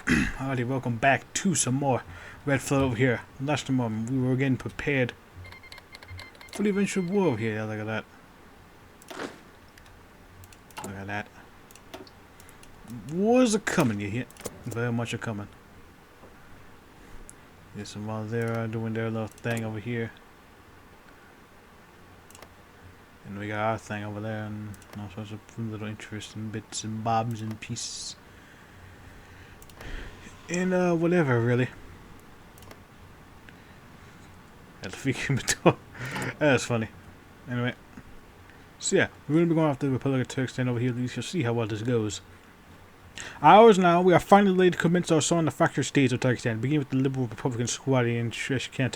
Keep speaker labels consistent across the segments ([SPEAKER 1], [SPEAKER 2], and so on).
[SPEAKER 1] Alrighty, welcome back to some more Red Flood over here. Last time we were getting prepared for the eventual war over here. Yeah, look at that. Look at that. Wars are coming, you hear? Very much are coming. There's some while they're doing their little thing over here. And we got our thing over there and all sorts of little interesting bits and bobs and pieces. And whatever, really. That's funny. Anyway. So yeah, we're going to be going after the Republic of Turkestan over here. You shall see how well this goes. Hours now, we are finally ready to commence our assault on the fractured states of Turkestan, beginning with the Liberal Republican squadron in Sheshkent.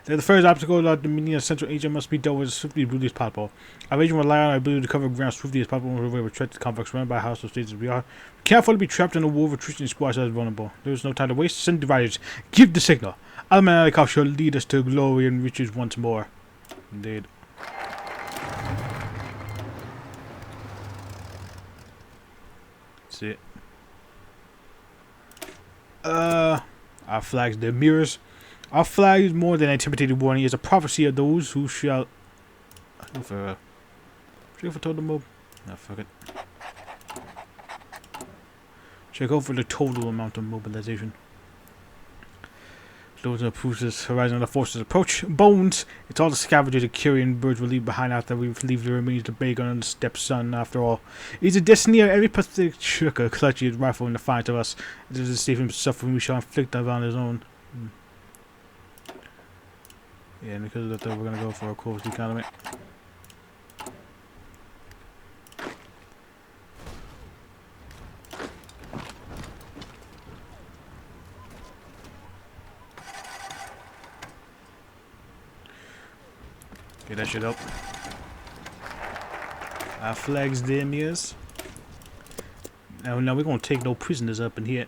[SPEAKER 1] They're the first obstacle that the meaning of Central Asia must be dealt with as swiftly and brutally as possible. Our region will rely on our ability to cover ground swiftly as possible and avoid retracted conflicts run by hostile states as we are. We can't afford to be trapped in a war of attrition and squads that is vulnerable. There is no time to waste. Send dividers. Give the signal. Alman Alikov shall lead us to glory and riches once more. Indeed. That's it. Our flags, they're mirrors. Our flag is more than an intimidating warning. It's a prophecy of those who shall... Should I go for total mob? No, fuck it. Should I go for the total amount of mobilization? Those are proofs this horizon of the forces approach. Bones! It's all the scavengers and carrion birds will leave behind after we leave the remains to beg on the stepson, after all. It is the destiny of every pathetic shirker clutching his rifle in defiance of us. It is to save him suffering we shall inflict on his own. Yeah, and because of that, we're gonna go for a closed economy. Get that shit up. Our flags there, mirrors. Now we're gonna take no prisoners up in here.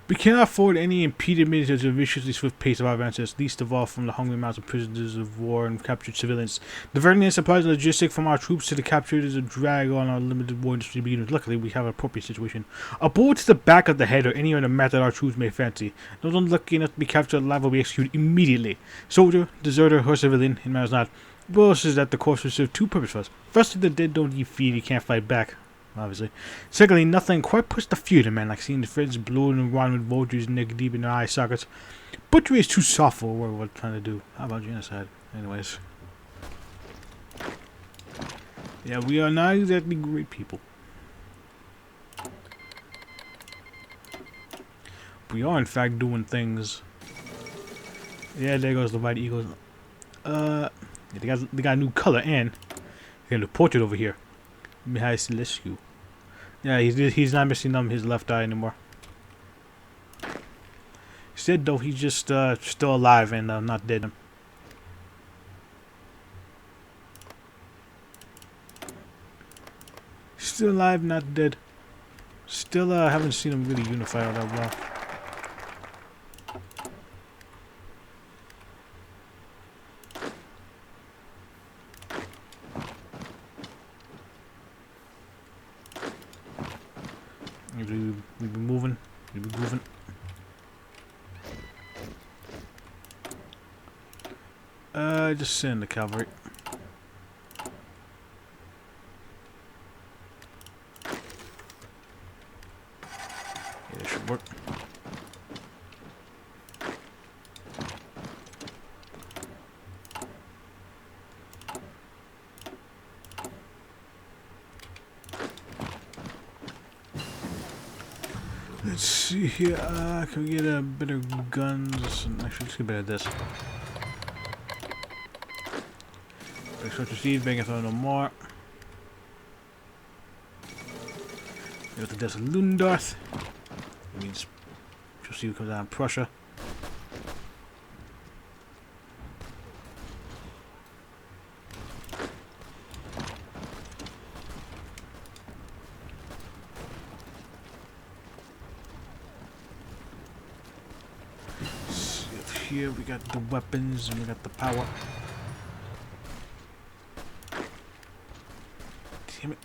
[SPEAKER 1] We cannot afford any impediment to the viciously swift pace of our advances, least of all from the hungry mouths of prisoners of war and captured civilians. Diverting supplies and logistics from our troops to the captured is a drag on our limited war industry to begin with. Luckily, we have an appropriate situation. A bullet to the back of the head or any other method our troops may fancy. Those unlucky enough to be captured alive will be executed immediately. Soldier, deserter, or civilian, it matters not. The boast is that the course will serve two purposes for us. Firstly, the dead don't eat feed, you can't fight back. Obviously. Secondly, nothing quite puts the fear to man like seeing the friends blowing and rotting with vultures neck deep in their eye sockets. Butchery is too soft for what we're trying to do. How about genocide? Anyways. Yeah, we are not exactly great people. We are in fact doing things. Yeah, there goes the white eagles. Yeah, they got a new color and they got a portrait over here. Mihai Silescu. Yeah, he's not missing his left eye anymore. Instead, though, he's just still alive and not dead. Still alive, not dead. Still haven't seen him really unify all that well. We'll be moving. We'll be moving. Just send the cavalry. Yeah, it should work. Let's see here, can we get a bit of guns? Actually, let's get a bit of this. Extract received, bank no more. We got the Des Lundorth. That means we'll see who comes out in Prussia. Here we got the weapons and we got the power. Damn it.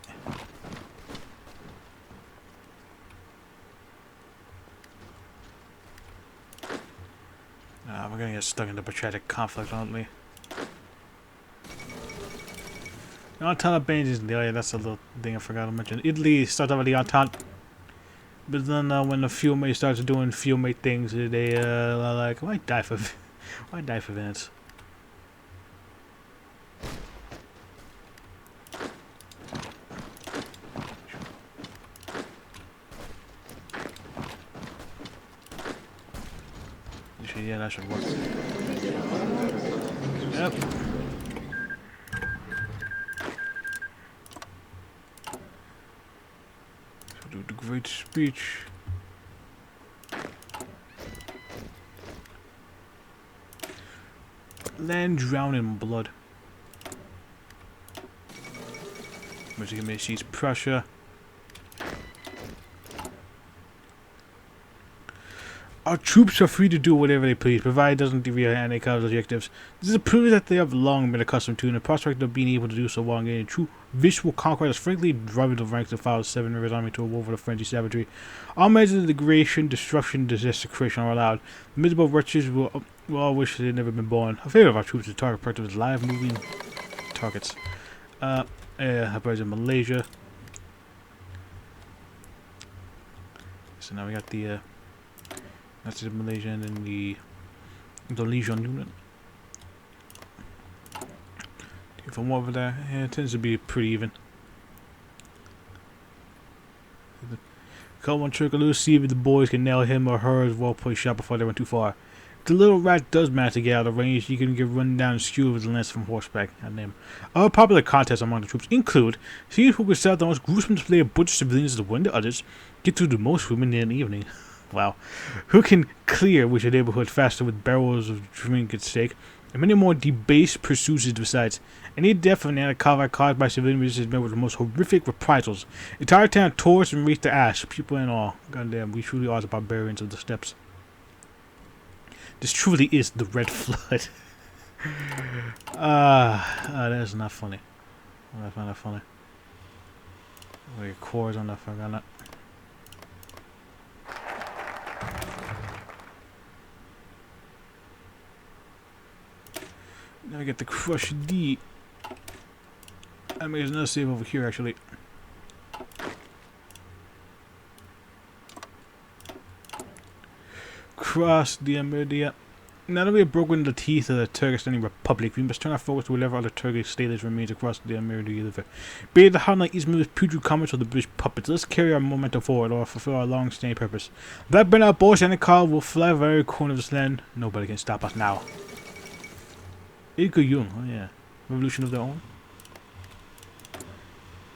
[SPEAKER 1] gonna get stuck in the patriotic conflict, aren't we? The Entente Bandit is there. That's a little thing I forgot to mention. Italy started out with the Entente, but then when the field mate starts doing field mate things, they are like, why die for Vance? Yeah, that should work. Yep. So do the great speech. Land drowned in blood. Michigan may seize Prussia. Our troops are free to do whatever they please, provided it doesn't deviate any cause objectives. This is a privilege that they have long been accustomed to, and the prospect of being able to do so while engaging true visual conquest has frankly driven the ranks of Father's Seven Rivers Army to a war with a frenzy savagery. All measures of degradation, destruction, and desecration are allowed. The miserable wretches will all wish they had never been born. A favorite of our troops is target practice with live moving targets. Uprising in Malaysia. So now we got the that's the Malaysia and then the Indonesian unit. From over there, yeah, it tends to be pretty even. Call one trick or lose, see if the boys can nail him or her as well play shot before they went too far. If the little rat does manage to get out of range, you can get run down and skewered with the lance from horseback. Other popular contests among the troops include seeing who can set up the most gruesome display of butcher civilians to win the others, get through the most women in the evening. Wow. Who can clear which a neighborhood faster with barrels of drink at stake, and many more debased pursuits besides. Any death of an anti-cavalry caused by civilian resistance is met with the most horrific reprisals. Entire town tours and reach the ash, people and all. Goddamn, we truly are the barbarians of the steppes. This truly is the Red Flood. That is not funny. I find that funny. Wait, cores on that, I forgot that. Now I get the Crush D. I made another save over here actually. Cross the Ameridia. Now that we have broken the teeth of the Turkestani Republic, we must turn our focus to whatever other Turkish status remains across the Ameridia River. Be it the Hanlike Izmir's putrid comments or the British puppets, let's carry our momentum forward or fulfill our long-standing purpose. That burn out bullshit and the car will fly over every corner of this land. Nobody can stop us now. Ilka Jung, oh yeah. Revolution of their own.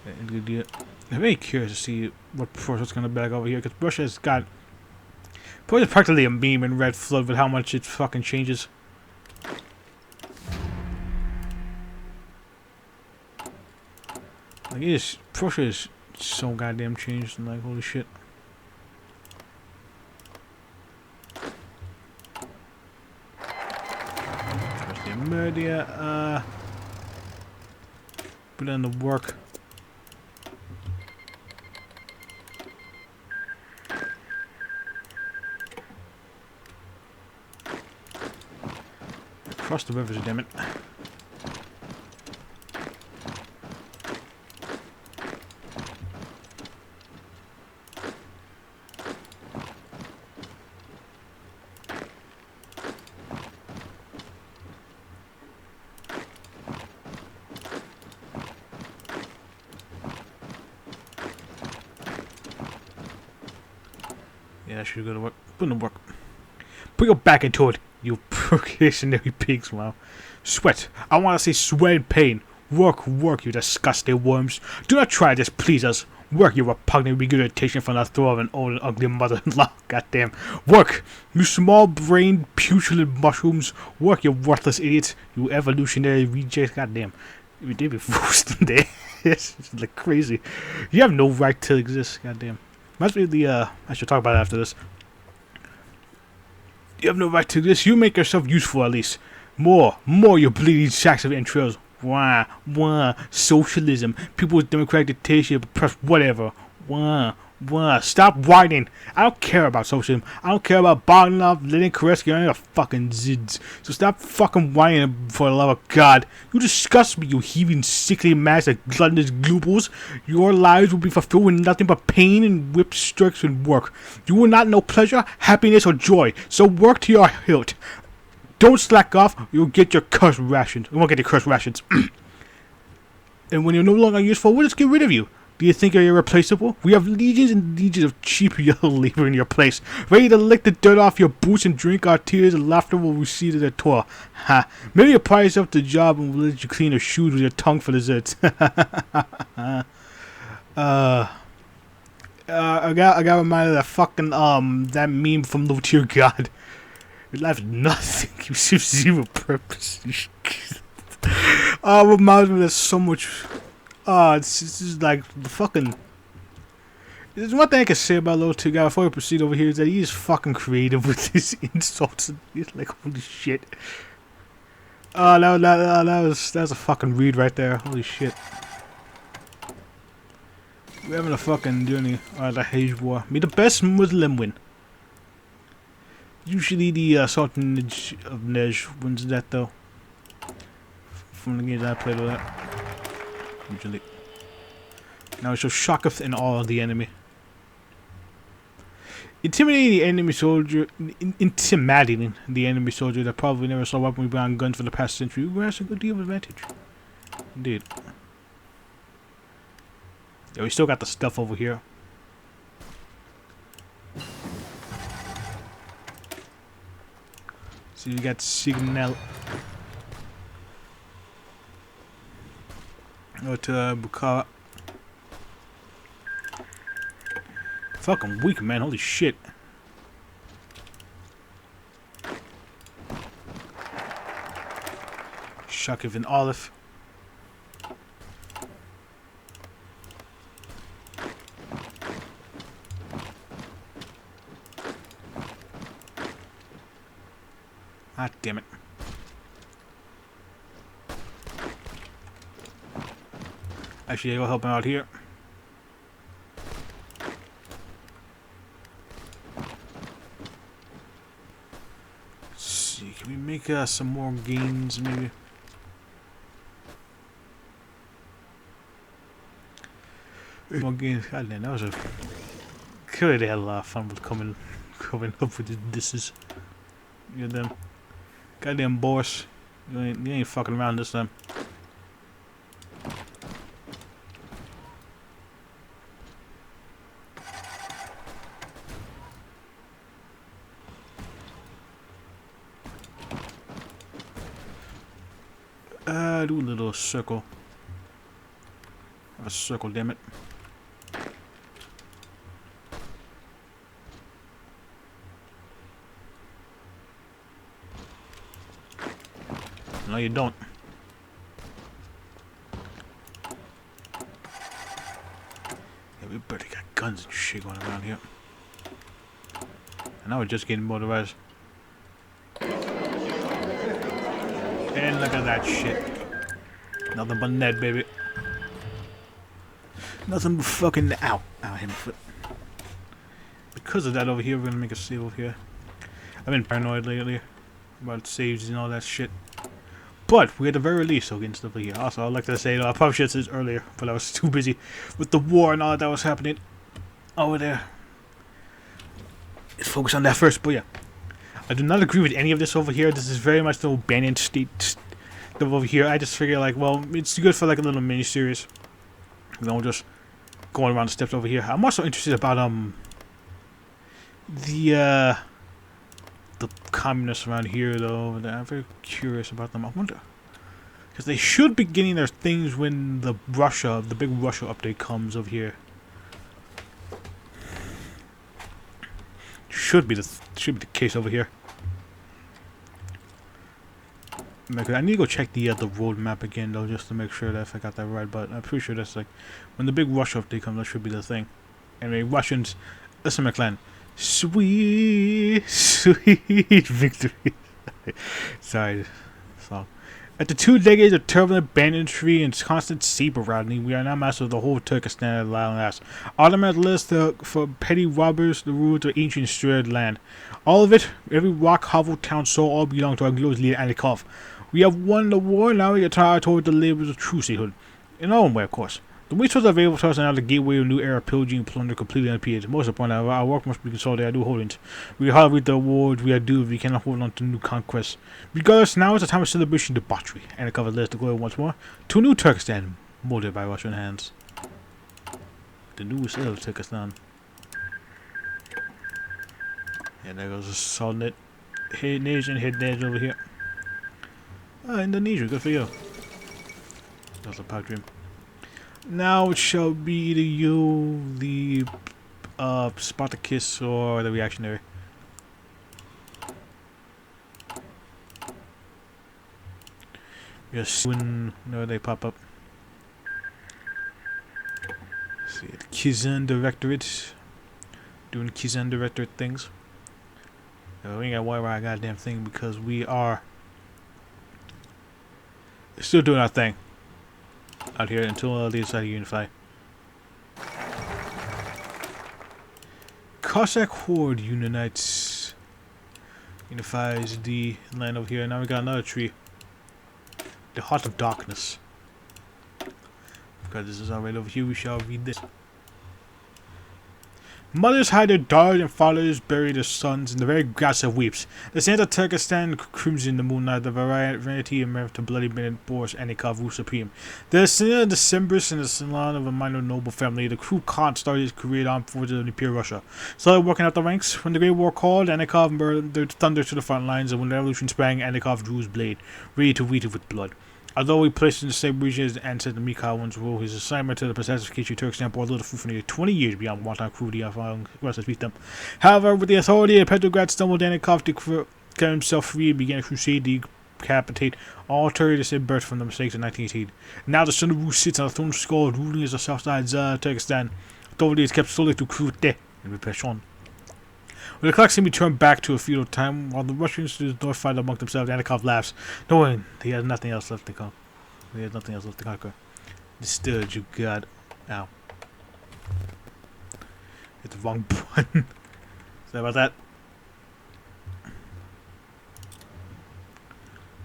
[SPEAKER 1] I'm very curious to see what Prussia's gonna be like over here, because Russia's got Prussia's practically a meme in Red Flood with how much it fucking changes. Like Prussia is so goddamn changed and like holy shit. Murder, put in the work. Across the rivers, damn it. Yeah, that should go to work. Put in the work. Put your back into it, you procreationary pigs, wow. Sweat. I want to say sweat and pain. Work, work, you disgusting worms. Do not try this, please us. Work, you repugnant regurgitation from the throat of an old and ugly mother-in-law. Goddamn. Work, you small-brained, putrid mushrooms. Work, you worthless idiots. You evolutionary rejects. Goddamn. We did be forced in there. It's like crazy. You have no right to exist. Goddamn. Must be the, I should talk about it after this. You have no right to this. You make yourself useful at least. More, you bleeding sacks of entrails. Wah, wah, socialism, people's democratic dictatorship, press whatever. Wah, Stop whining. I don't care about socialism. I don't care about bottling up, letting Koreski or any of fucking zids. So stop fucking whining for the love of God. You disgust me, you heaving, sickly mass of gluttonous glooples. Your lives will be fulfilled with nothing but pain and whip strokes and work. You will not know pleasure, happiness, or joy. So work to your hilt. Don't slack off, you'll get your cursed rations. You won't get your cursed rations. And when you're no longer useful, we'll just get rid of you. Do you think you're irreplaceable? We have legions and legions of cheap yellow labor in your place, ready to lick the dirt off your boots and drink our tears and laughter will receive their toil. Ha! Maybe you apply yourself to the job and we'll let you clean your shoes with your tongue for the zits. I got reminded of that fucking that meme from Low Tier God. Your life is nothing. You serve zero purpose. Reminds me of so much. It's just like the fucking. There's one thing I can say about Low Tier God before we proceed over here is that he is fucking creative with his insults. And he's like, holy shit. That was a fucking read right there. Holy shit. We're having a fucking journey. The Hage War. May the best Muslim win. Usually the Sultan of Nej wins that though. From the games I played with that. Usually. Now it shows shocketh in all of the enemy. Intimidating the enemy soldier that probably never saw weaponry beyond guns for the past century. We has a good deal of advantage. Indeed. Yeah, we still got the stuff over here. So you got Signal. Go to Bukhara. Fucking weak, man. Holy shit. Shakif and Olive. Ah, damn it. Actually, I'll help him out here. Let's see, can we make some more gains, maybe? More gains. God damn, that was a. Could have had a lot of fun with coming up with this. You know them. Goddamn boss. You ain't fucking around this time. Do a little circle. Have a circle, damn it. No, you don't. Yeah, we better got guns and shit going around here. And now we're just getting motorized. And look at that shit. Nothing but net, baby. Nothing but fucking ow. Ow, hit my foot. Because of that over here, we're gonna make a save over here. I've been paranoid lately about saves and all that shit. But we're at the very least so getting stuff over here. Also, I'd like to say, I probably should have said this earlier, but I was too busy with the war and all that was happening over there. Let's focus on that first, but yeah. I do not agree with any of this over here. This is very much the bandit state stuff over here. I just figure like, well, it's good for like a little mini series. You know, just going around the steps over here. I'm also interested about the communists around here though. I'm very curious about them. I wonder because they should be getting their things when the big Russia update comes over here. Should be the case over here. I need to go check the road map again though, just to make sure that if I got that right. But I'm pretty sure that's like when the big Russia update comes, that should be the thing. Anyway, Russians, listen, my clan, sweet victory. Sorry, song. After 2 decades of turbulent banditry and constant saber rattling, we are now masters of the whole Turkestan at long last. Automatic list for petty robbers, the rulers of ancient strayed land. All of it, every rock hovel town soul, all belong to our glorious leader Anikov. We have won the war, now we get tired toward the labors of true statehood. In our own way, of course. The resources available to us are now the gateway of new era pillaging and plunder completely unimpeded. Most importantly, our work must be consolidated our new holdings. We hardly reap the awards we are due if we cannot hold on to new conquests. Regardless, now is a time of celebration and debauchery, and it covers the glory once more to a new Turkestan, molded by Russian hands. The newest of Turkestan. And there goes a solid Asian head edge over here. Ah, Indonesia, good for you. That's a pipe dream. Now it shall be either you, the Spartacus, or the reactionary. Just whenever they pop up. Let's see, the Kizan Directorate. Doing Kizan Directorate things. We ain't gotta worry about our goddamn thing because we are still doing our thing out here until they decide to unify. Cossack Horde unites. Unifies the land over here. Now we got another tree. The Heart of Darkness. Because this is already over here, we shall read this. Mothers hide their daughters and fathers bury their sons in the very grass that weeps. The sands of Turkestan crimson the moonlight, the vanity and merit to bloody men Boris Anikov rule supreme. The sin of Decemberus in the salon of a minor noble family, the cruel Khan started his career at armed forces of the Imperial Russia. Started working out the ranks. When the Great War called, Anikov murdered thunder to the front lines, and when the revolution sprang, Anikov drew his blade, ready to read it with blood. Although he placed in the same region as the ancestor Mikhail once ruled, his assignment to the pacification of Turkestan brought little fruit for nearly 20 years beyond wanton cruelty of Russia's them. However, with the authority of Petrograd stumbled, Anikov declared himself free and began a crusade to decapitate all terrorists at birth from the mistakes of 1918. Now the son of Wu sits on the throne of skull, ruling as the Southside Tsar of Turkestan. Authority is kept solely through cruelty and repression. When the clock seemed to turn back to a feudal time, while the Russians to the north fight among themselves, Anikov laughs, knowing he has nothing else left to conquer. He has nothing else left to conquer. The sturge, you god. Ow. Hit the wrong button. Sorry about that.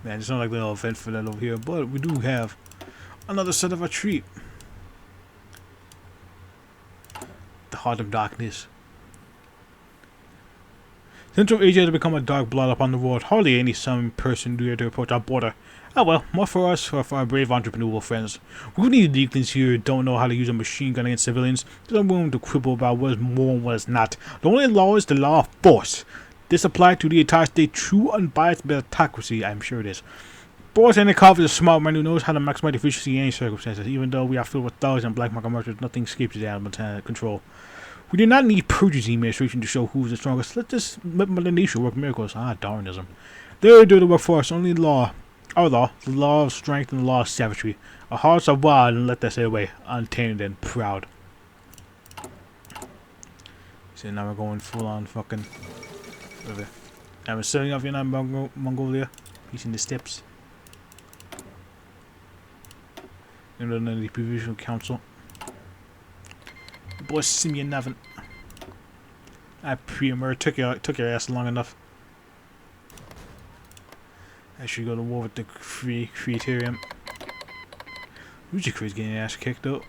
[SPEAKER 1] Man, it's not like a little event for that over here, but we do have another set of a treat. The Heart of Darkness. Central Asia has become a dark blot upon the world. Hardly any some person dare to approach our border. Oh well, more for us or for our brave entrepreneurial friends. We need the deacons here don't know how to use a machine gun against civilians. There's no room to quibble about what is moral and what is not. The only law is the law of force. This applies to the entire state, true unbiased meritocracy, I'm sure it is. Boris Anikov is a smart man who knows how to maximize efficiency in any circumstances. Even though we are filled with thugs and black market merchants, nothing escapes his animal control. We do not need purging administration to show who is the strongest. Let this Mother Nature work miracles. Ah, Darwinism. They do the work for us. Only law. Our law. The law of strength and the law of savagery. Our hearts are wild and let that stay away. Untainted and proud. So now we're going full on fucking over. I'm setting up Vietnam, Mongolia. He's in the steps. In the Provisional Council. Boy, Simeon Nevin. I pre-emer took your ass long enough. I should go to war with the Creatorium. Ujikr's getting ass kicked up.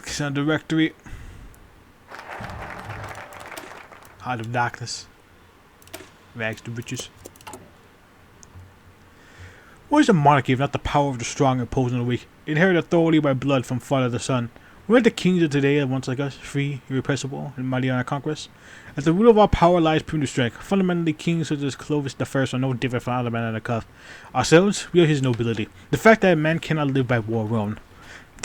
[SPEAKER 1] Sound Directory. Heart of Darkness. Rags to riches. What is a monarchy if not the power of the strong imposing the weak? Inherit authority by blood from father to son. We are the kings of today are once like us, free, irrepressible, and mighty on our conquest. At the root of our power lies prudent strength. Fundamentally, kings such as Clovis the First are no different from other men on the cuff. Ourselves, we are his nobility. The fact that a man cannot live by war alone.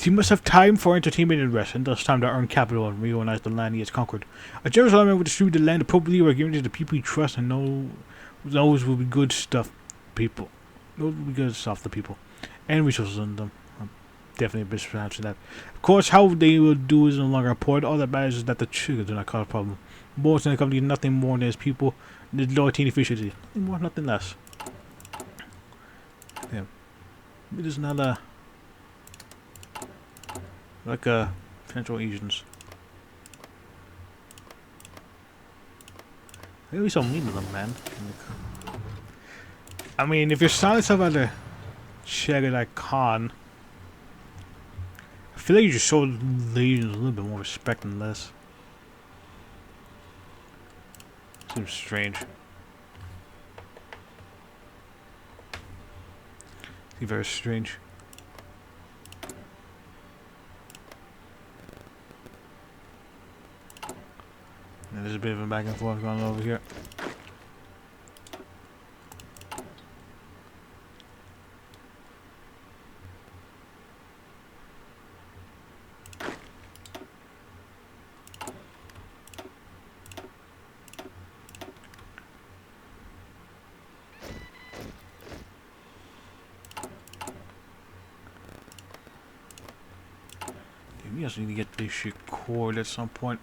[SPEAKER 1] He must have time for entertainment and rest, and thus time to earn capital and reorganize the land he has conquered. A generous army will distribute the land appropriately or give it to the people he trusts and knows will be good stuff people. Those will be good stuff to people. And resources on them. definitely mispronouncing that. Of course, how they will do is no longer important. All that matters is that the triggers do not cause a problem. Boards in the company nothing more than its people. There's lower team efficiency. Nothing more, nothing less. Yeah. It is not a like a Central Asians. Maybe so mean to them, man. I mean, if you're selling stuff at the check it like con, I feel like you should show the Asians a little bit more respect than less. Seems strange. Seems very strange. And there's a bit of a back and forth going on over here. We also need to get this shit cored at some point.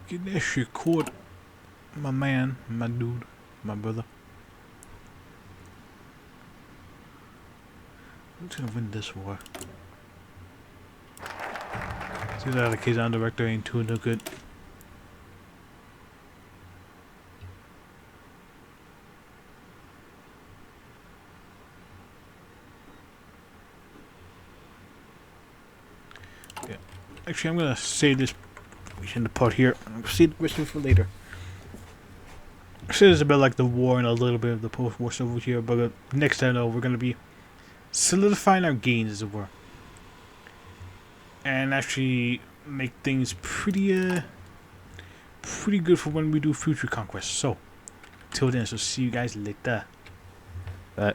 [SPEAKER 1] Get that shit cored, my man, my dude, my brother. Who's gonna win this war? See that the Kazan director ain't too no good. Yeah. Actually, I'm gonna save this in the part here. I'm gonna save the rest of it for later. So it's a bit like the war and a little bit of the post-war stuff over here, but next time though, we're gonna be solidifying our gains, as it were, and actually make things pretty good for when we do future conquests. So, till then, so see you guys later. Bye.